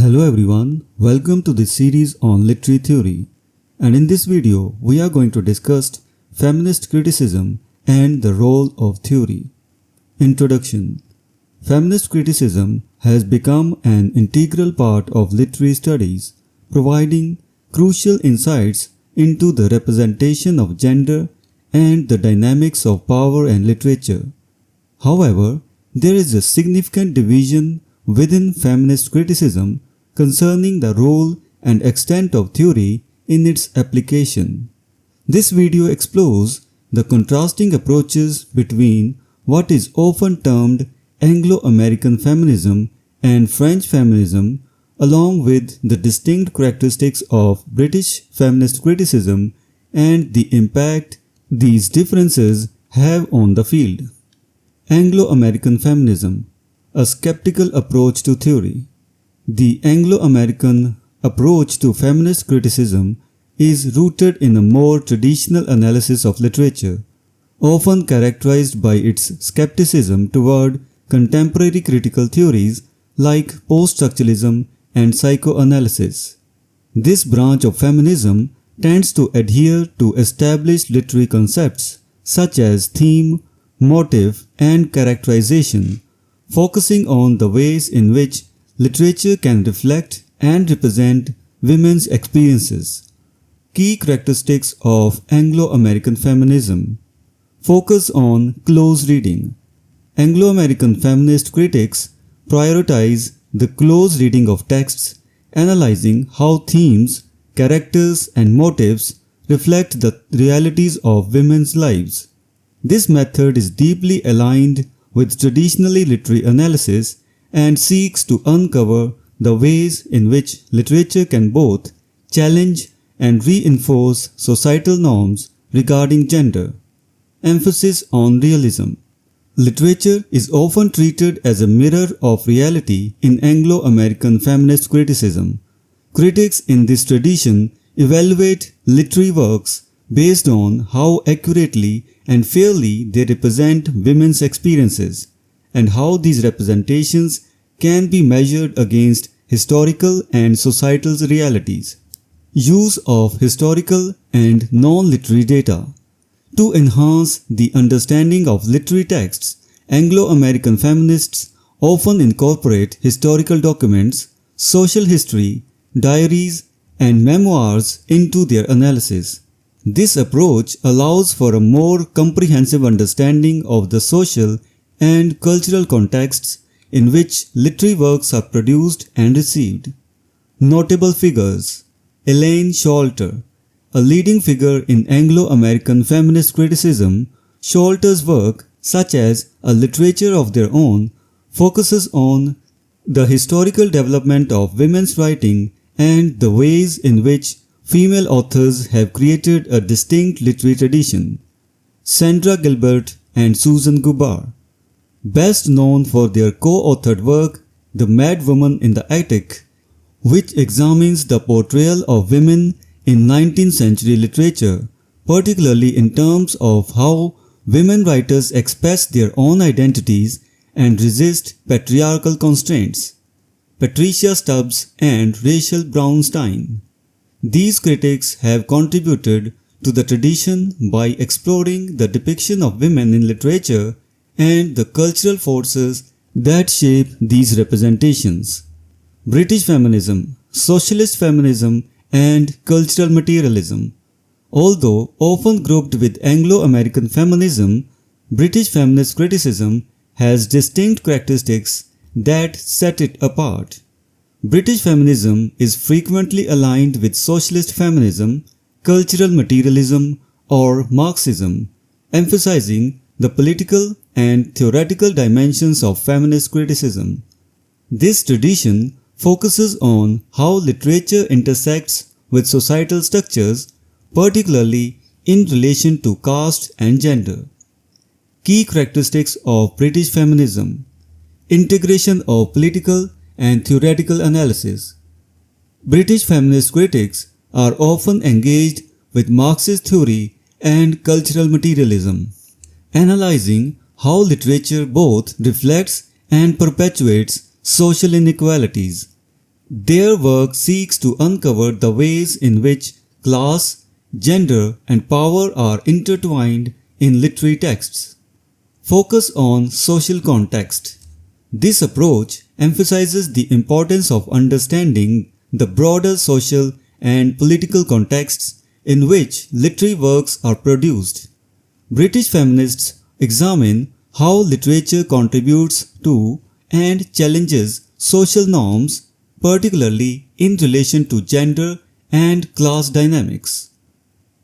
Hello everyone, welcome to this series on literary theory, and in this video we are going to discuss feminist criticism and the role of theory. Introduction. Feminist criticism has become an integral part of literary studies, providing crucial insights into the representation of gender and the dynamics of power and literature. However, there is a significant division within feminist criticism concerning the role and extent of theory in its application. This video explores the contrasting approaches between what is often termed Anglo-American feminism and French feminism, along with the distinct characteristics of British feminist criticism and the impact these differences have on the field. Anglo-American feminism, a skeptical approach to theory. The Anglo-American approach to feminist criticism is rooted in a more traditional analysis of literature, often characterized by its skepticism toward contemporary critical theories like post-structuralism and psychoanalysis. This branch of feminism tends to adhere to established literary concepts such as theme, motive, and characterization, focusing on the ways in which literature can reflect and represent women's experiences. Key characteristics of Anglo-American feminism. Focus on close reading. Anglo-American feminist critics prioritize the close reading of texts, analyzing how themes, characters, and motives reflect the realities of women's lives. This method is deeply aligned with traditionally literary analysis and seeks to uncover the ways in which literature can both challenge and reinforce societal norms regarding gender. Emphasis on realism. Literature is often treated as a mirror of reality in Anglo-American feminist criticism. Critics in this tradition evaluate literary works based on how accurately and fairly they represent women's experiences, and how these representations can be measured against historical and societal realities. Use of historical and non-literary data. To enhance the understanding of literary texts, Anglo-American feminists often incorporate historical documents, social history, diaries, and memoirs into their analysis. This approach allows for a more comprehensive understanding of the social and cultural contexts in which literary works are produced and received. Notable figures. Elaine Shawalter, a leading figure in Anglo-American feminist criticism. Shawalter's work, such as A Literature of Their Own, focuses on the historical development of women's writing and the ways in which female authors have created a distinct literary tradition. Sandra Gilbert and Susan Gubar, best known for their co-authored work The Mad Woman in the Attic, which examines the portrayal of women in 19th century literature, particularly in terms of how women writers express their own identities and resist patriarchal constraints. Patricia Stubbs and Rachel Brownstein. These critics have contributed to the tradition by exploring the depiction of women in literature and the cultural forces that shape these representations. British feminism, socialist feminism, and cultural materialism. Although often grouped with Anglo-American feminism, British feminist criticism has distinct characteristics that set it apart. British feminism is frequently aligned with socialist feminism, cultural materialism, or Marxism, emphasizing the political and theoretical dimensions of feminist criticism. This tradition focuses on how literature intersects with societal structures, particularly in relation to caste and gender. Key characteristics of British feminism. Integration of political and theoretical analysis. British feminist critics are often engaged with Marxist theory and cultural materialism, analyzing how literature both reflects and perpetuates social inequalities. Their work seeks to uncover the ways in which class, gender, and power are intertwined in literary texts. Focus on social context. This approach emphasizes the importance of understanding the broader social and political contexts in which literary works are produced. British feminists examine how literature contributes to and challenges social norms, particularly in relation to gender and class dynamics.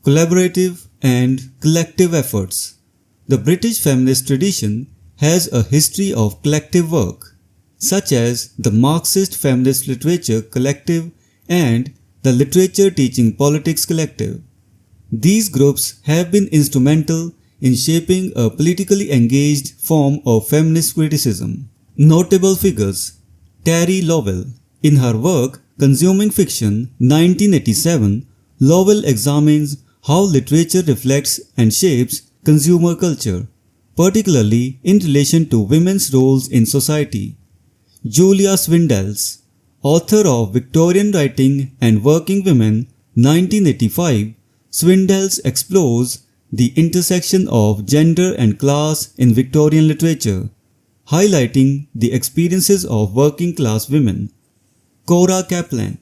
Collaborative and collective efforts. The British feminist tradition has a history of collective work, such as the Marxist Feminist Literature Collective and the Literature Teaching Politics Collective. These groups have been instrumental in shaping a politically engaged form of feminist criticism. Notable figures: Terry Lowell. In her work Consuming Fiction, 1987, Lowell examines how literature reflects and shapes consumer culture, particularly in relation to women's roles in society. Julia Swindells, author of Victorian Writing and Working Women, 1985, Swindells explores the intersection of gender and class in Victorian literature, highlighting the experiences of working class women. Cora Kaplan.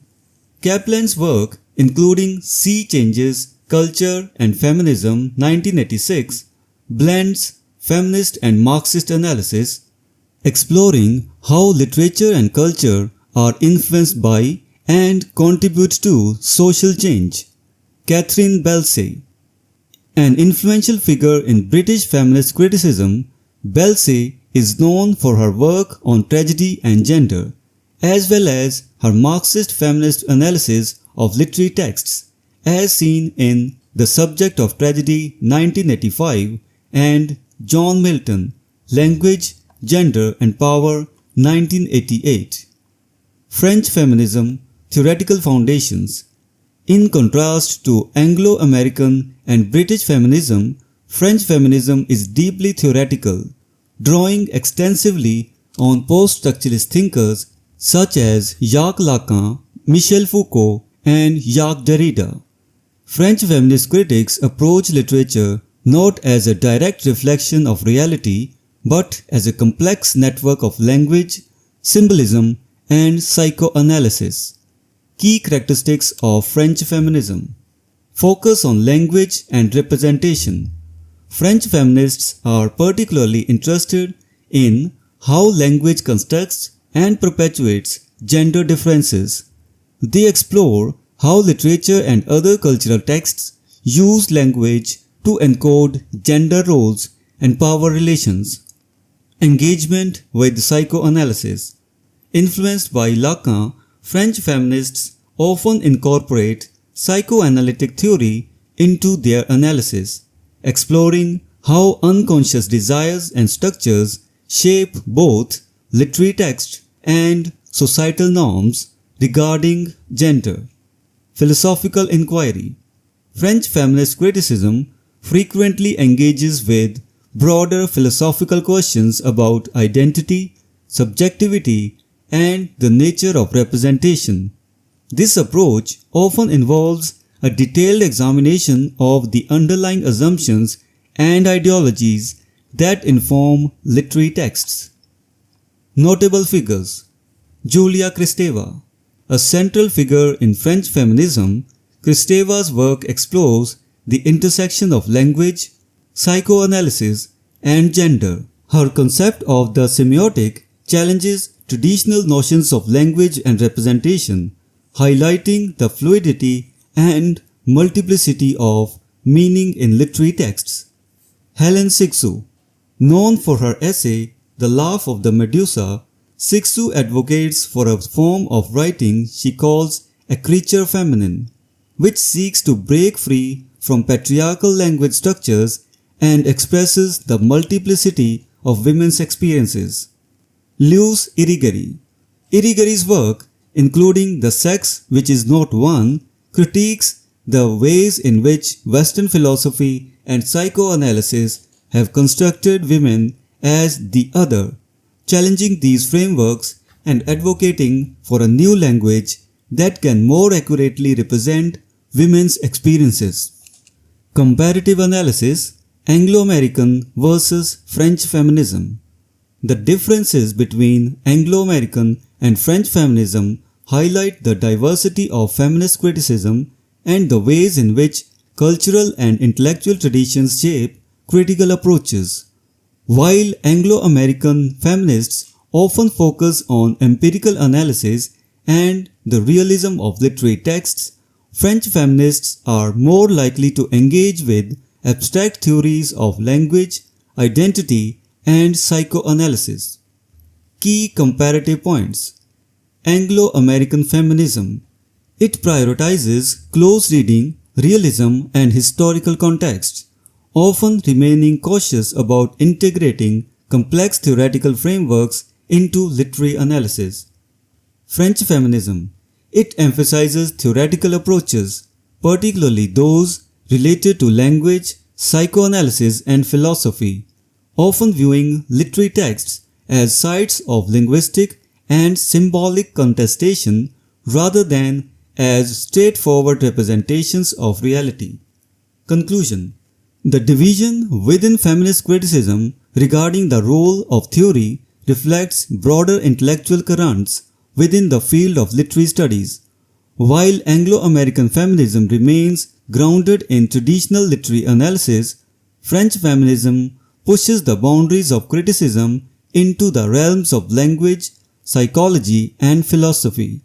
Kaplan's work, including Sea Changes, Culture and Feminism, 1986, blends feminist and Marxist analysis, exploring how literature and culture are influenced by and contribute to social change. Catherine Belsay. An influential figure in British feminist criticism, Belsay is known for her work on tragedy and gender, as well as her Marxist feminist analysis of literary texts, as seen in The Subject of Tragedy, 1985, and John Milton, Language, Gender and Power, 1988. French Feminism, Theoretical Foundations. In contrast to Anglo-American and British feminism, French feminism is deeply theoretical, drawing extensively on post-structuralist thinkers such as Jacques Lacan, Michel Foucault, and Jacques Derrida. French feminist critics approach literature not as a direct reflection of reality, but as a complex network of language, symbolism, and psychoanalysis. Key characteristics of French feminism. Focus on language and representation. French feminists are particularly interested in how language constructs and perpetuates gender differences. They explore how literature and other cultural texts use language to encode gender roles and power relations. Engagement with psychoanalysis. Influenced by Lacan, French feminists often incorporate psychoanalytic theory into their analysis, exploring how unconscious desires and structures shape both literary text and societal norms regarding gender. Philosophical inquiry. French feminist criticism frequently engages with broader philosophical questions about identity, subjectivity, and the nature of representation. This approach often involves a detailed examination of the underlying assumptions and ideologies that inform literary texts. Notable figures. Julia Kristeva. A central figure in French feminism, Kristeva's work explores the intersection of language, psychoanalysis, and gender. Her concept of the semiotic challenges traditional notions of language and representation, highlighting the fluidity and multiplicity of meaning in literary texts. Helen Sixou. Known for her essay, The Laugh of the Medusa, Sixou advocates for a form of writing she calls a creature feminine, which seeks to break free from patriarchal language structures and expresses the multiplicity of women's experiences. Luce Irigaray. Irigay's work, including The Sex Which Is Not One, critiques the ways in which Western philosophy and psychoanalysis have constructed women as the other, challenging these frameworks and advocating for a new language that can more accurately represent women's experiences. Comparative analysis: Anglo-American versus French feminism. The differences between Anglo-American and French feminism highlight the diversity of feminist criticism and the ways in which cultural and intellectual traditions shape critical approaches. While Anglo-American feminists often focus on empirical analysis and the realism of literary texts, French feminists are more likely to engage with abstract theories of language, identity, and psychoanalysis. Key comparative points: Anglo-American feminism. It prioritizes close reading, realism, and historical context, often remaining cautious about integrating complex theoretical frameworks into literary analysis. French feminism. It emphasizes theoretical approaches, particularly those related to language, psychoanalysis, and philosophy, often viewing literary texts as sites of linguistic and symbolic contestation rather than as straightforward representations of reality. Conclusion: the division within feminist criticism regarding the role of theory reflects broader intellectual currents within the field of literary studies. While Anglo-American feminism remains grounded in traditional literary analysis, French feminism pushes the boundaries of criticism into the realms of language, psychology, and philosophy.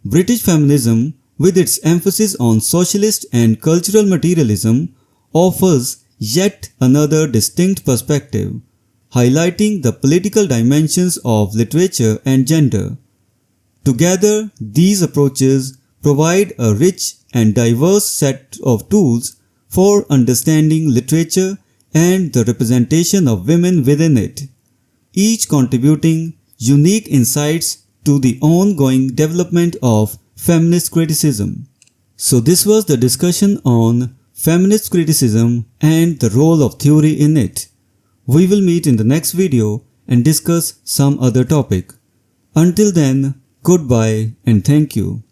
British feminism, with its emphasis on socialist and cultural materialism, offers yet another distinct perspective, highlighting the political dimensions of literature and gender. Together, these approaches provide a rich and diverse set of tools for understanding literature and the representation of women within it, each contributing unique insights to the ongoing development of feminist criticism. So this was the discussion on feminist criticism and the role of theory in it. We will meet in the next video and discuss some other topic. Until then, goodbye and thank you.